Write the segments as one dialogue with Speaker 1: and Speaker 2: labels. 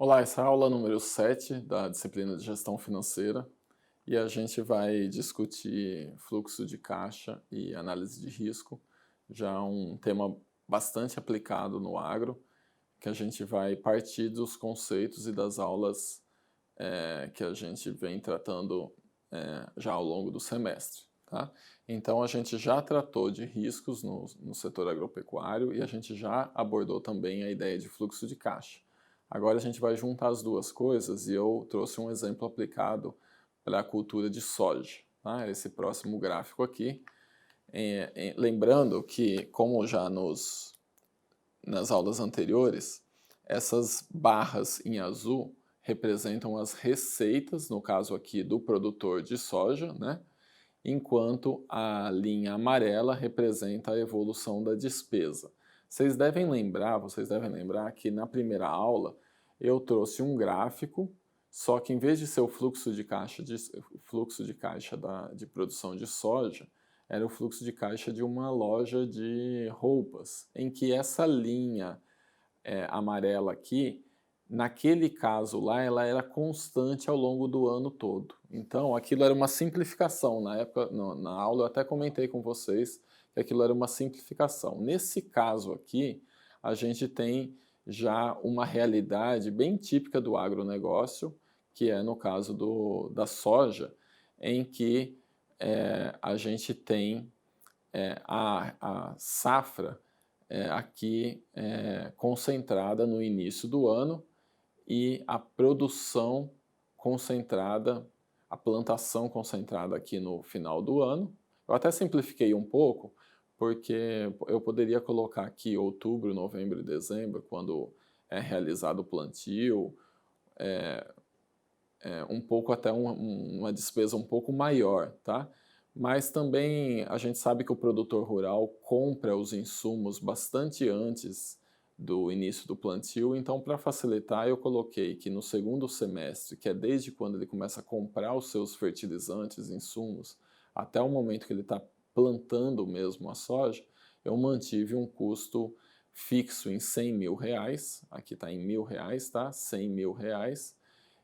Speaker 1: Olá, essa é a aula número 7 da disciplina de gestão financeira e a gente vai discutir fluxo de caixa e análise de risco, já um tema bastante aplicado no agro, que a gente vai partir dos conceitos e das aulas que a gente vem tratando já ao longo do semestre. Tá? Então a gente já tratou de riscos no setor agropecuário e a gente já abordou também a ideia de fluxo de caixa. Agora a gente vai juntar as duas coisas e eu trouxe um exemplo aplicado para a cultura de soja. Tá? Esse próximo gráfico aqui. Lembrando que, como já nas aulas anteriores, essas barras em azul representam as receitas, no caso aqui do produtor de soja, né? Enquanto a linha amarela representa a evolução da despesa. Vocês devem lembrar que na primeira aula eu trouxe um gráfico, só que em vez de ser o fluxo de caixa de produção de soja, era o fluxo de caixa de uma loja de roupas, em que essa linha amarela aqui, naquele caso lá, ela era constante ao longo do ano todo. Então, aquilo era uma simplificação. Na época, na aula, eu até comentei com vocês que aquilo era uma simplificação. Nesse caso aqui, a gente tem já uma realidade bem típica do agronegócio, que é no caso da soja, em que a gente tem a safra aqui concentrada no início do ano e a produção concentrada, a plantação concentrada aqui no final do ano. Eu até simplifiquei um pouco, porque eu poderia colocar aqui outubro, novembro e dezembro, quando é realizado o plantio, um pouco até uma despesa um pouco maior, tá? Mas também a gente sabe que o produtor rural compra os insumos bastante antes do início do plantio, então para facilitar eu coloquei que no segundo semestre, que é desde quando ele começa a comprar os seus fertilizantes, insumos, até o momento que ele está plantando mesmo a soja, eu mantive um custo fixo em R$100.000, aqui está em R$1.000, tá? R$100.000,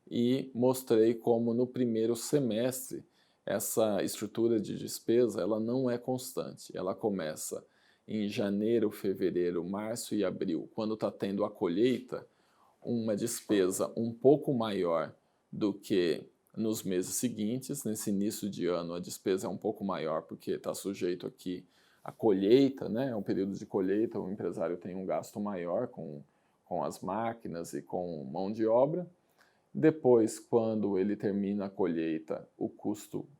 Speaker 1: e mostrei como no primeiro semestre essa estrutura de despesa ela não é constante, ela começa em janeiro, fevereiro, março e abril, quando está tendo a colheita, uma despesa um pouco maior do que nos meses seguintes. Nesse início de ano a despesa é um pouco maior porque está sujeito aqui à colheita, né? É um período de colheita, o empresário tem um gasto maior com as máquinas e com mão de obra. Depois, quando ele termina a colheita,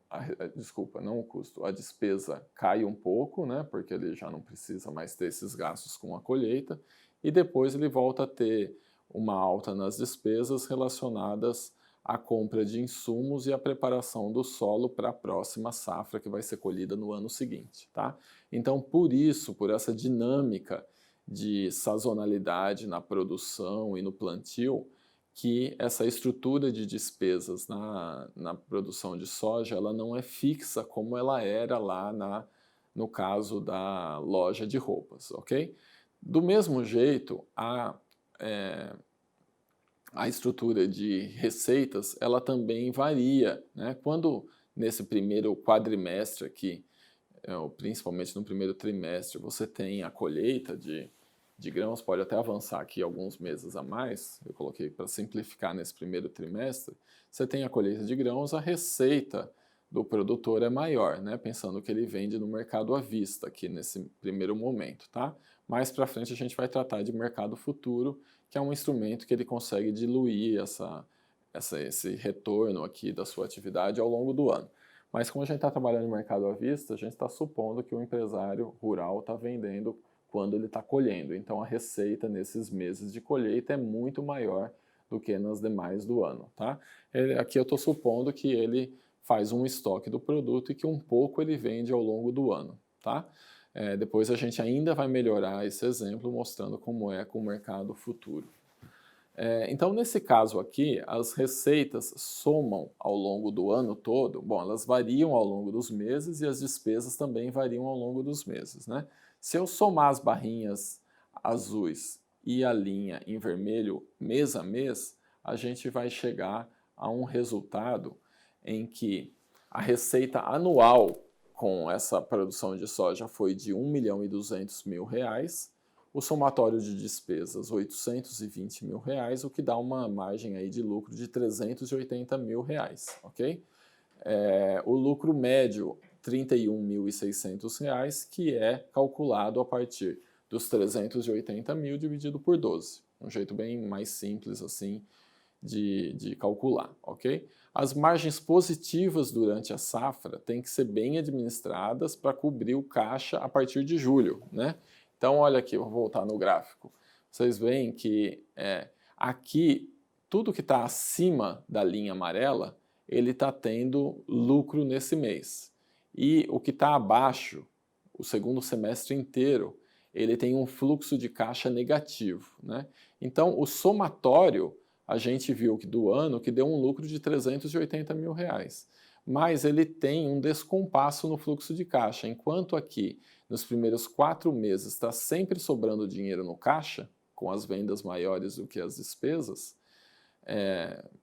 Speaker 1: a despesa cai um pouco, né, porque ele já não precisa mais ter esses gastos com a colheita, e depois ele volta a ter uma alta nas despesas relacionadas à compra de insumos e à preparação do solo para a próxima safra que vai ser colhida no ano seguinte, tá? Então, por essa dinâmica de sazonalidade na produção e no plantio, que essa estrutura de despesas na produção de soja ela não é fixa como ela era lá no caso da loja de roupas, ok? Do mesmo jeito, a estrutura de receitas ela também varia, né? Quando nesse primeiro quadrimestre aqui, principalmente no primeiro trimestre, você tem a colheita de grãos, pode até avançar aqui alguns meses a mais, eu coloquei para simplificar nesse primeiro trimestre, você tem a colheita de grãos, a receita do produtor é maior, né? Pensando que ele vende no mercado à vista aqui nesse primeiro momento, tá? Mais para frente a gente vai tratar de mercado futuro, que é um instrumento que ele consegue diluir esse retorno aqui da sua atividade ao longo do ano. Mas como a gente está trabalhando no mercado à vista, a gente está supondo que o empresário rural está vendendo quando ele está colhendo. Então a receita nesses meses de colheita é muito maior do que nas demais do ano, tá? Aqui eu estou supondo que ele faz um estoque do produto e que um pouco ele vende ao longo do ano, tá? Depois a gente ainda vai melhorar esse exemplo mostrando como é com o mercado futuro. Então, nesse caso aqui, as receitas somam ao longo do ano todo. Bom, elas variam ao longo dos meses e as despesas também variam ao longo dos meses, né? Se eu somar as barrinhas azuis e a linha em vermelho mês a mês, a gente vai chegar a um resultado em que a receita anual com essa produção de soja foi de R$ 1.200.000, o somatório de despesas R$ 820.000, o que dá uma margem aí de lucro de R$ 380.000, ok? O lucro médio R$ 31.600, que é calculado a partir dos 380.000 dividido por 12. Um jeito bem mais simples assim de calcular, ok? As margens positivas durante a safra têm que ser bem administradas para cobrir o caixa a partir de julho, né? Então, olha aqui, eu vou voltar no gráfico. Vocês veem que aqui, tudo que está acima da linha amarela, ele está tendo lucro nesse mês. E o que está abaixo, o segundo semestre inteiro, ele tem um fluxo de caixa negativo, né? Então, o somatório, a gente viu que do ano que deu um lucro de R$ 380.000. Mas ele tem um descompasso no fluxo de caixa. Enquanto aqui, nos primeiros 4 meses, está sempre sobrando dinheiro no caixa, com as vendas maiores do que as despesas,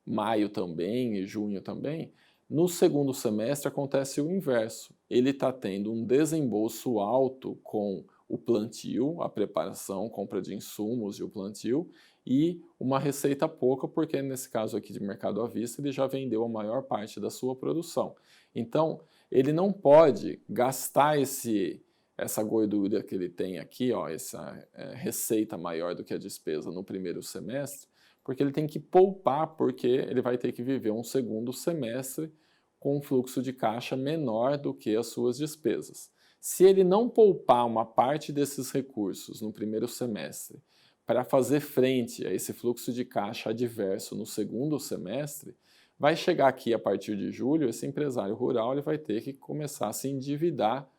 Speaker 1: maio também e junho também, no segundo semestre acontece o inverso. Ele está tendo um desembolso alto com o plantio, a preparação, compra de insumos e o plantio, e uma receita pouca, porque nesse caso aqui de mercado à vista, ele já vendeu a maior parte da sua produção. Então, ele não pode gastar essa gordura que ele tem aqui, ó, essa receita maior do que a despesa no primeiro semestre, porque ele tem que poupar, porque ele vai ter que viver um segundo semestre com um fluxo de caixa menor do que as suas despesas. Se ele não poupar uma parte desses recursos no primeiro semestre para fazer frente a esse fluxo de caixa adverso no segundo semestre, vai chegar aqui a partir de julho, esse empresário rural ele vai ter que começar a se endividar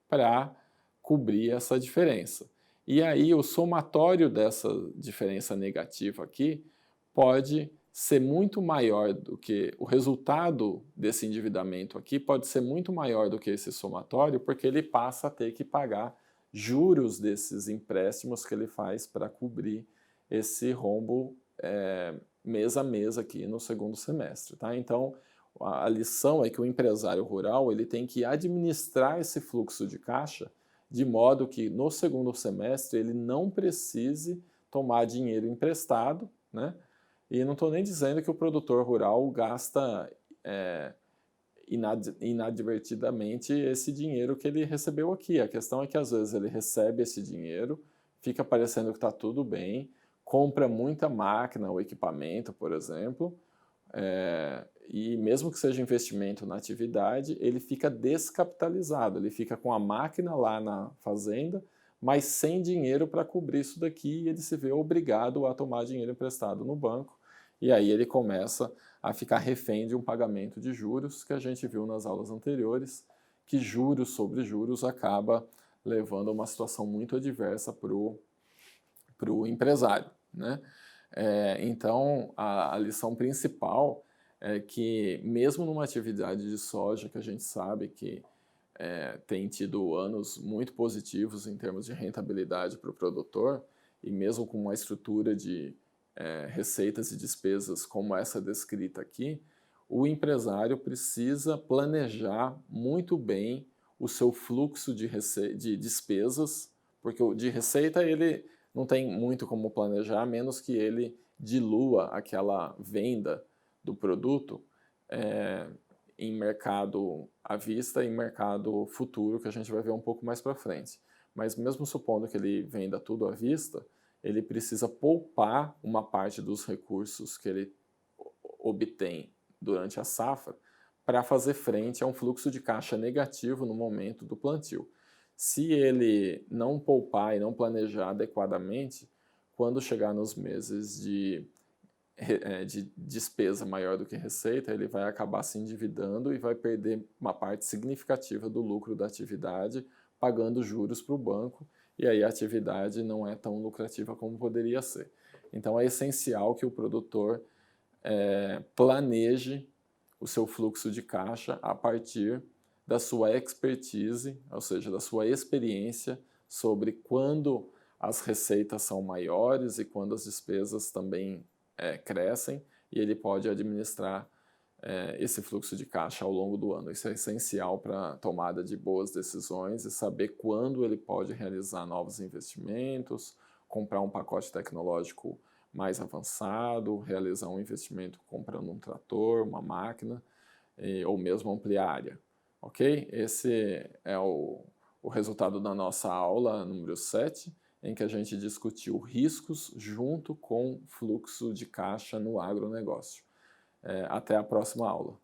Speaker 1: para cobrir essa diferença. E aí o somatório dessa diferença negativa aqui pode ser muito maior do que o resultado desse endividamento aqui pode ser muito maior do que esse somatório, porque ele passa a ter que pagar juros desses empréstimos que ele faz para cobrir esse rombo mês a mês aqui no segundo semestre, tá? Então, a lição é que o empresário rural ele tem que administrar esse fluxo de caixa de modo que no segundo semestre ele não precise tomar dinheiro emprestado, né? E não estou nem dizendo que o produtor rural gasta inadvertidamente esse dinheiro que ele recebeu aqui. A questão é que às vezes ele recebe esse dinheiro, fica parecendo que está tudo bem, compra muita máquina ou equipamento, por exemplo, e mesmo que seja investimento na atividade, ele fica descapitalizado, ele fica com a máquina lá na fazenda, mas sem dinheiro para cobrir isso daqui, e ele se vê obrigado a tomar dinheiro emprestado no banco, e aí ele começa a ficar refém de um pagamento de juros, que a gente viu nas aulas anteriores, que juros sobre juros acaba levando a uma situação muito adversa para o empresário, né? Então, a lição principal é que, mesmo numa atividade de soja, que a gente sabe que tem tido anos muito positivos em termos de rentabilidade para o produtor, e mesmo com uma estrutura de receitas e despesas como essa descrita aqui, o empresário precisa planejar muito bem o seu fluxo de despesas, porque o de receita ele não tem muito como planejar, a menos que ele dilua aquela venda do produto em mercado à vista e em mercado futuro, que a gente vai ver um pouco mais para frente. Mas mesmo supondo que ele venda tudo à vista, ele precisa poupar uma parte dos recursos que ele obtém durante a safra para fazer frente a um fluxo de caixa negativo no momento do plantio. Se ele não poupar e não planejar adequadamente, quando chegar nos meses de despesa maior do que receita, ele vai acabar se endividando e vai perder uma parte significativa do lucro da atividade, pagando juros para o banco, e aí a atividade não é tão lucrativa como poderia ser. Então é essencial que o produtor planeje o seu fluxo de caixa a partir da sua expertise, ou seja, da sua experiência sobre quando as receitas são maiores e quando as despesas também crescem, e ele pode administrar esse fluxo de caixa ao longo do ano. Isso é essencial para a tomada de boas decisões e saber quando ele pode realizar novos investimentos, comprar um pacote tecnológico mais avançado, realizar um investimento comprando um trator, uma máquina, ou mesmo ampliar a área. Ok? Esse é o resultado da nossa aula número 7, em que a gente discutiu riscos junto com fluxo de caixa no agronegócio. Até a próxima aula.